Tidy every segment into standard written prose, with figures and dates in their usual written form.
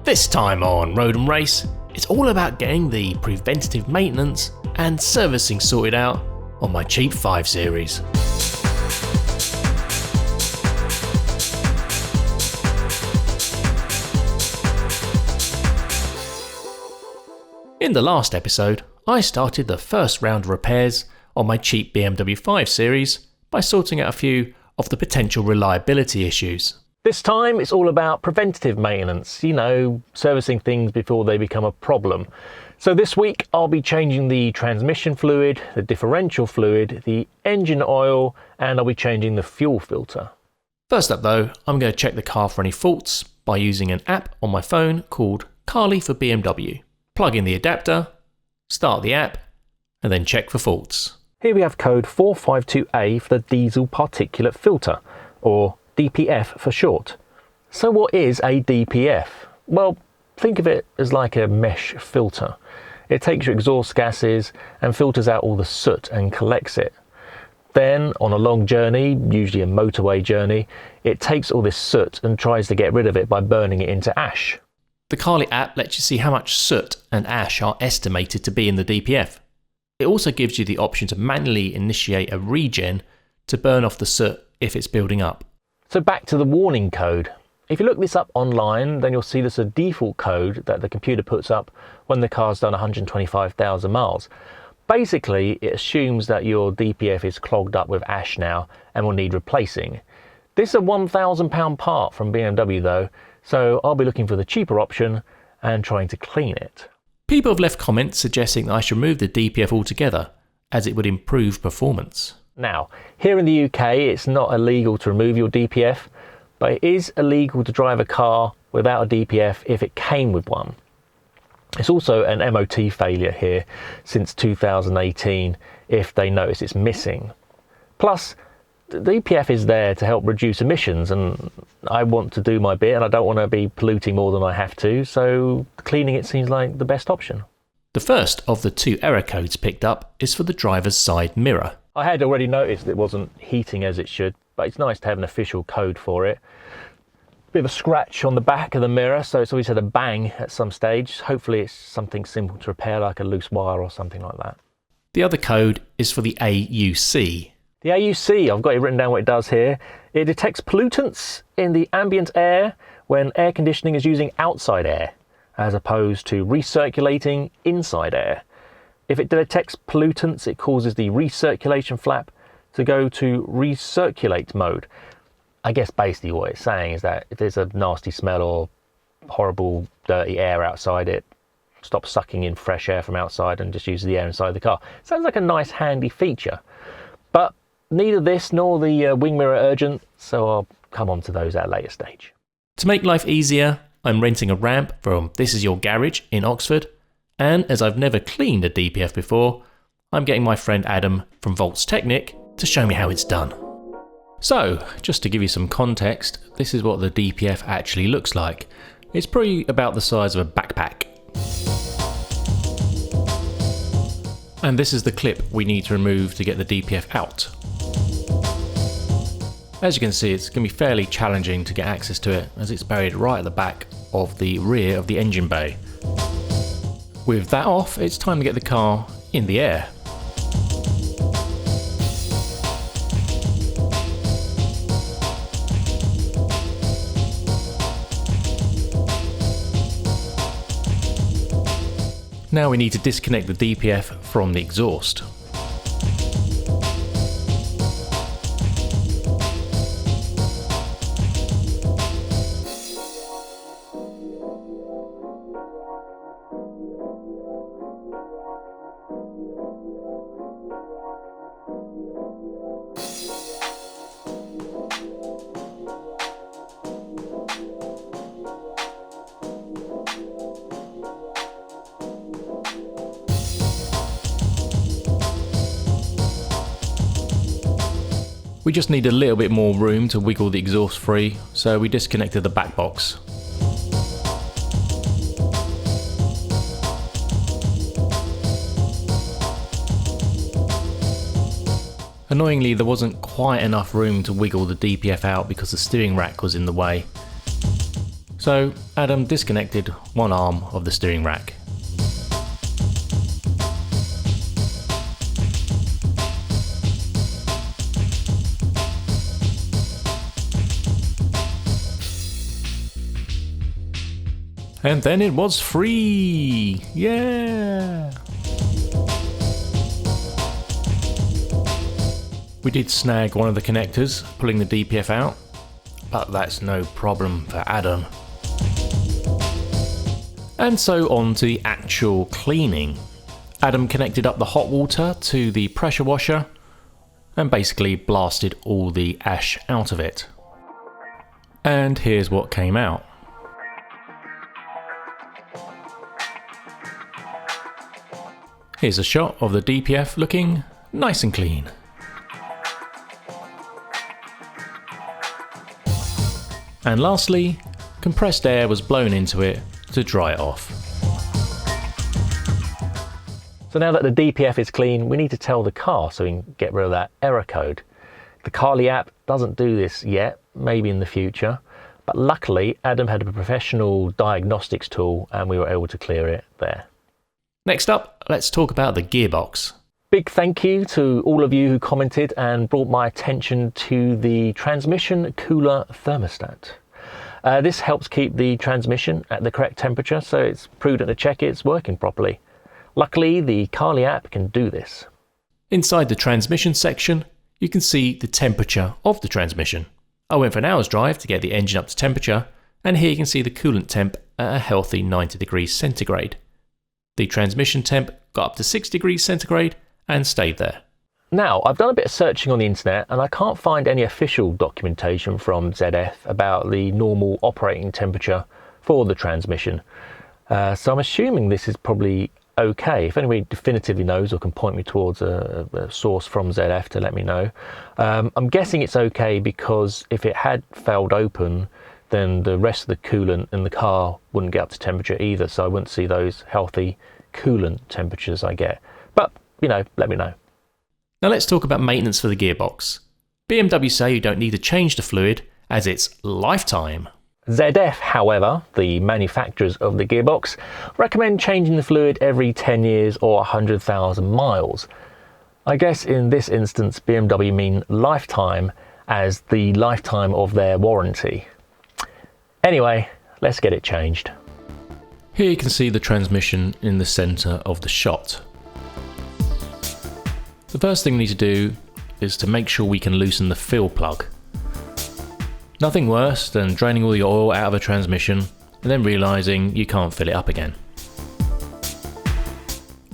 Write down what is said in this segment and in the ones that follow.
This time on Road and Race, it's all about getting the preventative maintenance and servicing sorted out on my cheap 5 Series. In the last episode, I started the first round of repairs on my cheap BMW 5 Series by sorting out a few of the potential reliability issues. This time it's all about preventative maintenance, servicing things before they become a problem. So this week I'll be changing the transmission fluid, the differential fluid, the engine oil, and I'll be changing the fuel filter. First up though, I'm going to check the car for any faults by using an app on my phone called Carly for BMW. Plug in the adapter, start the app, and then check for faults. Here we have code 452A for the diesel particulate filter, or DPF for short. So what is a DPF? Well, think of it as like a mesh filter. It takes your exhaust gases and filters out all the soot and collects it. Then, on a long journey, usually a motorway journey, it takes all this soot and tries to get rid of it by burning it into ash. The Carly app lets you see how much soot and ash are estimated to be in the DPF. It also gives you the option to manually initiate a regen to burn off the soot if it's building up. So back to the warning code. If you look this up online, then you'll see there's a default code that the computer puts up when the car's done 125,000 miles. Basically, it assumes that your DPF is clogged up with ash now and will need replacing. This is a £1,000 part from BMW though, so I'll be looking for the cheaper option and trying to clean it. People have left comments suggesting that I should remove the DPF altogether, as it would improve performance. Now, here in the UK, it's not illegal to remove your DPF, but it is illegal to drive a car without a DPF if it came with one. It's also an MOT failure here since 2018 if they notice it's missing. Plus, the DPF is there to help reduce emissions, and I want to do my bit and I don't want to be polluting more than I have to, so cleaning it seems like the best option. The first of the 2 error codes picked up is for the driver's side mirror. I had already noticed it wasn't heating as it should, but it's nice to have an official code for it. Bit of a scratch on the back of the mirror, so it's always had a bang at some stage. Hopefully it's something simple to repair, like a loose wire or something like that. The other code is for the AUC. The AUC, I've got it written down what it does here. It detects pollutants in the ambient air when air conditioning is using outside air, as opposed to recirculating inside air. If it detects pollutants, it causes the recirculation flap to go to recirculate mode. I guess basically what it's saying is that if there's a nasty smell or horrible dirty air outside, it stops sucking in fresh air from outside and just uses the air inside the car. Sounds like a nice handy feature. But neither this nor the wing mirror are urgent, so I'll come on to those at a later stage. To make life easier, I'm renting a ramp from This Is Your Garage in Oxford. And as I've never cleaned a DPF before, I'm getting my friend Adam from Volts Technic to show me how it's done. So, just to give you some context, this is what the DPF actually looks like. It's probably about the size of a backpack. And this is the clip we need to remove to get the DPF out. As you can see, it's going to be fairly challenging to get access to it, as it's buried right at the back of the rear of the engine bay. With that off, it's time to get the car in the air. Now we need to disconnect the DPF from the exhaust. We just need a little bit more room to wiggle the exhaust free, so we disconnected the back box. Annoyingly, there wasn't quite enough room to wiggle the DPF out because the steering rack was in the way. So Adam disconnected one arm of the steering rack. And then it was free! Yeah! We did snag one of the connectors, pulling the DPF out, but that's no problem for Adam. And so on to the actual cleaning. Adam connected up the hot water to the pressure washer and basically blasted all the ash out of it. And here's what came out. Here's a shot of the DPF looking nice and clean. And lastly, compressed air was blown into it to dry it off. So now that the DPF is clean, we need to tell the car so we can get rid of that error code. The Carly app doesn't do this yet, maybe in the future, but luckily Adam had a professional diagnostics tool and we were able to clear it there. Next up, let's talk about the gearbox. Big thank you to all of you who commented and brought my attention to the transmission cooler thermostat. This helps keep the transmission at the correct temperature, so it's prudent to check it's working properly. Luckily, the Carly app can do this. Inside the transmission section, you can see the temperature of the transmission. I went for an hour's drive to get the engine up to temperature, and here you can see the coolant temp at a healthy 90 degrees centigrade. The transmission temp got up to 6 degrees centigrade and stayed there. Now, I've done a bit of searching on the internet and I can't find any official documentation from ZF about the normal operating temperature for the transmission. So I'm assuming this is probably okay. If anybody definitively knows or can point me towards a source from ZF to let me know. I'm guessing it's okay because if it had failed open, then the rest of the coolant in the car wouldn't get up to temperature either, so I wouldn't see those healthy coolant temperatures I get. But, you know, let me know. Now let's talk about maintenance for the gearbox. BMW say you don't need to change the fluid as it's lifetime. ZF, however, the manufacturers of the gearbox, recommend changing the fluid every 10 years or 100,000 miles. I guess in this instance BMW mean lifetime as the lifetime of their warranty. Anyway, let's get it changed. Here you can see the transmission in the centre of the shot. The first thing we need to do is to make sure we can loosen the fill plug. Nothing worse than draining all the oil out of a transmission and then realising you can't fill it up again.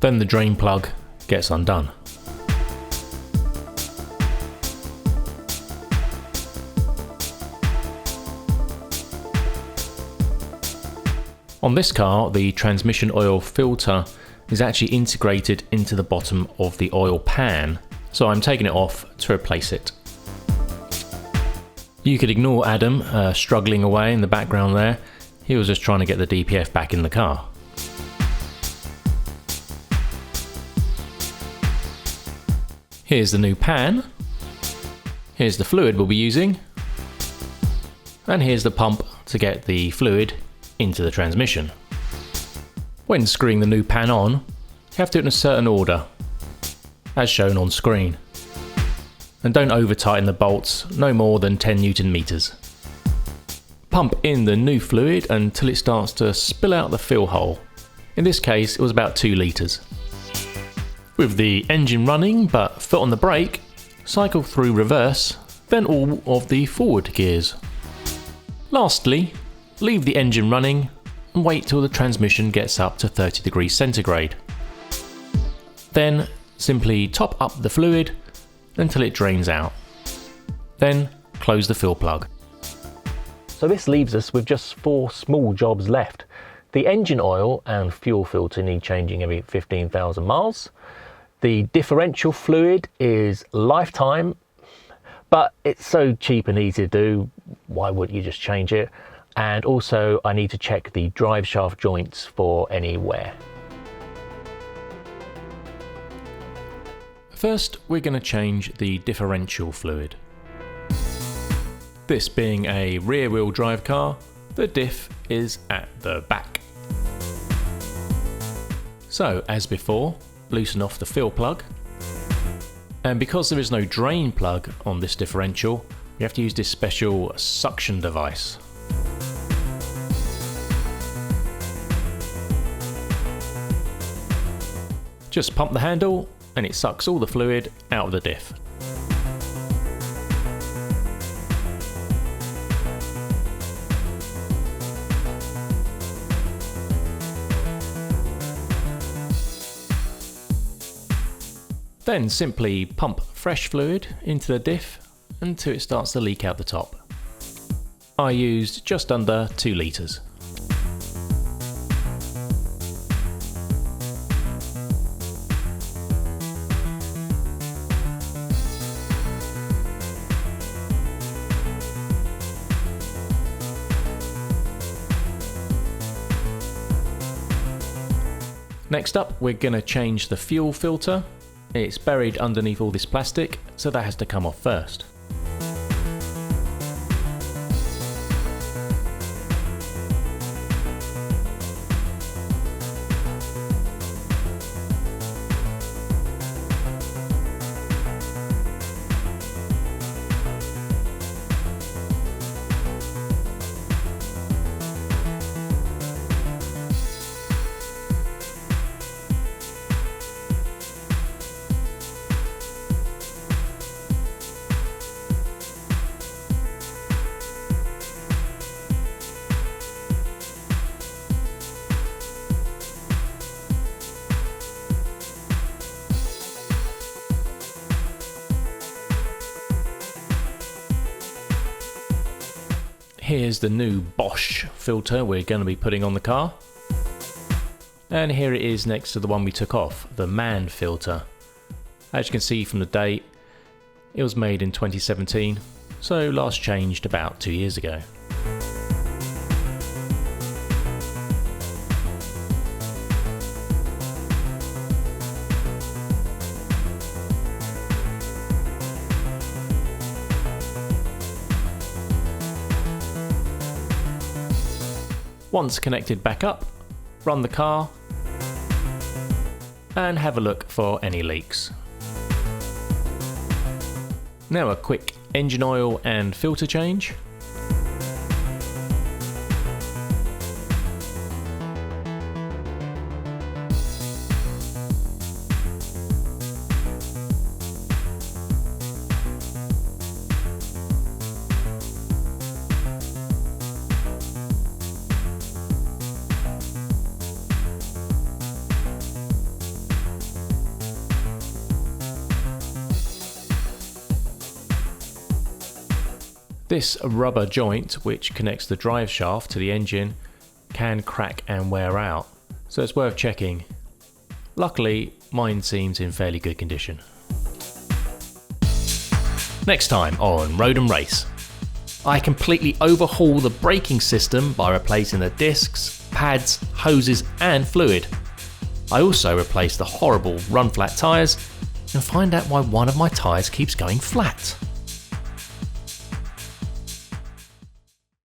Then the drain plug gets undone. On this car, the transmission oil filter is actually integrated into the bottom of the oil pan, so I'm taking it off to replace it. You could ignore Adam struggling away in the background there. He was just trying to get the DPF back in the car. Here's the new pan. Here's the fluid we'll be using. And here's the pump to get the fluid into the transmission. When screwing the new pan on, you have to do it in a certain order, as shown on screen. And don't over tighten the bolts, no more than 10 Newton meters. Pump in the new fluid until it starts to spill out the fill hole. In this case, it was about 2 litres. With the engine running but foot on the brake, cycle through reverse, then all of the forward gears. Lastly, leave the engine running and wait till the transmission gets up to 30 degrees centigrade. Then simply top up the fluid until it drains out. Then close the fill plug. So this leaves us with just 4 small jobs left. The engine oil and fuel filter need changing every 15,000 miles. The differential fluid is lifetime, but it's so cheap and easy to do, why wouldn't you just change it? And also I need to check the drive shaft joints for any wear. First, we're going to change the differential fluid. This being a rear-wheel drive car, The diff is at the back. So, as before, loosen off the fill plug. And because there is no drain plug on this differential, we have to use this special suction device. Just pump the handle and it sucks all the fluid out of the diff. Then simply pump fresh fluid into the diff until it starts to leak out the top. I used just under 2 litres. Next up, we're going to change the fuel filter. It's buried underneath all this plastic, so that has to come off first. Here's the new Bosch filter we're going to be putting on the car. And here it is next to the one we took off, the MAN filter. As you can see from the date, it was made in 2017, so last changed about 2 years ago. Once connected back up, run the car and have a look for any leaks. Now a quick engine oil and filter change. This rubber joint, which connects the drive shaft to the engine, can crack and wear out, so it's worth checking. Luckily, mine seems in fairly good condition. Next time on Road and Race, I completely overhaul the braking system by replacing the discs, pads, hoses and fluid. I also replace the horrible run flat tyres and find out why one of my tyres keeps going flat.